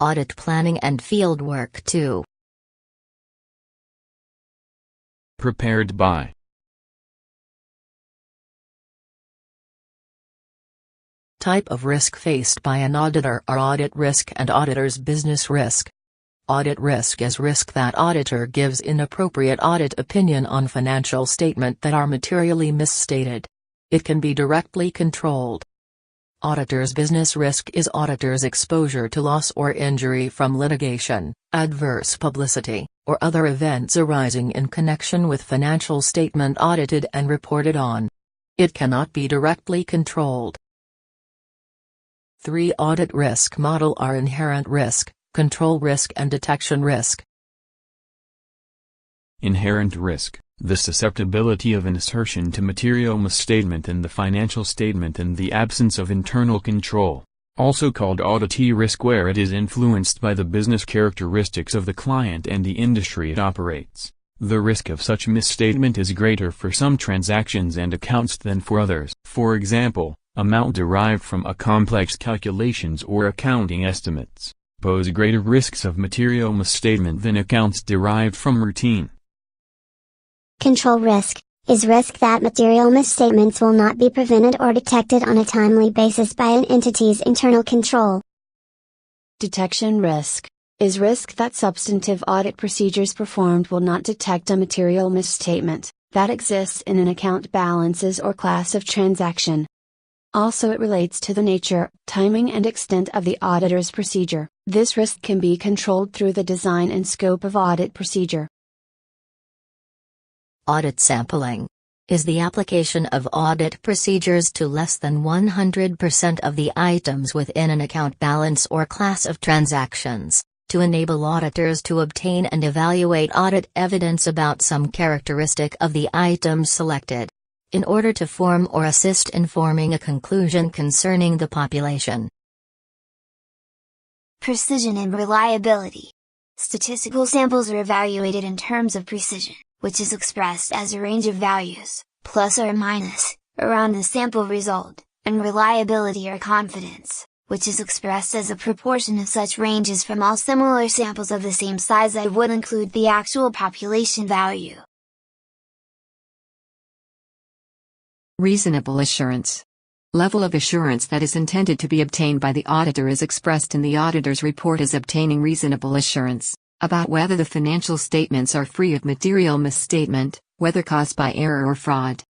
Audit planning and fieldwork 2. Prepared by Type of risk faced by an auditor are audit risk and auditor's business risk. Audit risk is risk that auditor gives inappropriate audit opinion on financial statement that are materially misstated. It can be directly controlled. Auditor's business risk is auditor's exposure to loss or injury from litigation, adverse publicity, or other events arising in connection with financial statement audited and reported on. It cannot be directly controlled. 3 Audit risk model are inherent risk, control risk and detection risk. inherent risk, the susceptibility of an assertion to material misstatement in the financial statement and the absence of internal control, also called auditee risk where it is influenced by the business characteristics of the client and the industry it operates. The risk of such misstatement is greater for some transactions and accounts than for others. For example, amount derived from a complex calculations or accounting estimates pose greater risks of material misstatement than accounts derived from routine. Control risk is risk that material misstatements will not be prevented or detected on a timely basis by an entity's internal control. Detection risk is risk that substantive audit procedures performed will not detect a material misstatement that exists in an account balances or class of transaction. Also, it relates to the nature, timing and extent of the auditor's procedure. This risk can be controlled through the design and scope of audit procedure. Audit sampling is the application of audit procedures to less than 100% of the items within an account balance or class of transactions, to enable auditors to obtain and evaluate audit evidence about some characteristic of the items selected, in order to form or assist in forming a conclusion concerning the population. Precision and reliability. Statistical samples are evaluated in terms of precision, which is expressed as a range of values, plus or minus, around the sample result, and reliability or confidence, which is expressed as a proportion of such ranges from all similar samples of the same size that would include the actual population value. Reasonable assurance. Level of assurance that is intended to be obtained by the auditor is expressed in the auditor's report as obtaining reasonable assurance about whether the financial statements are free of material misstatement, whether caused by error or fraud.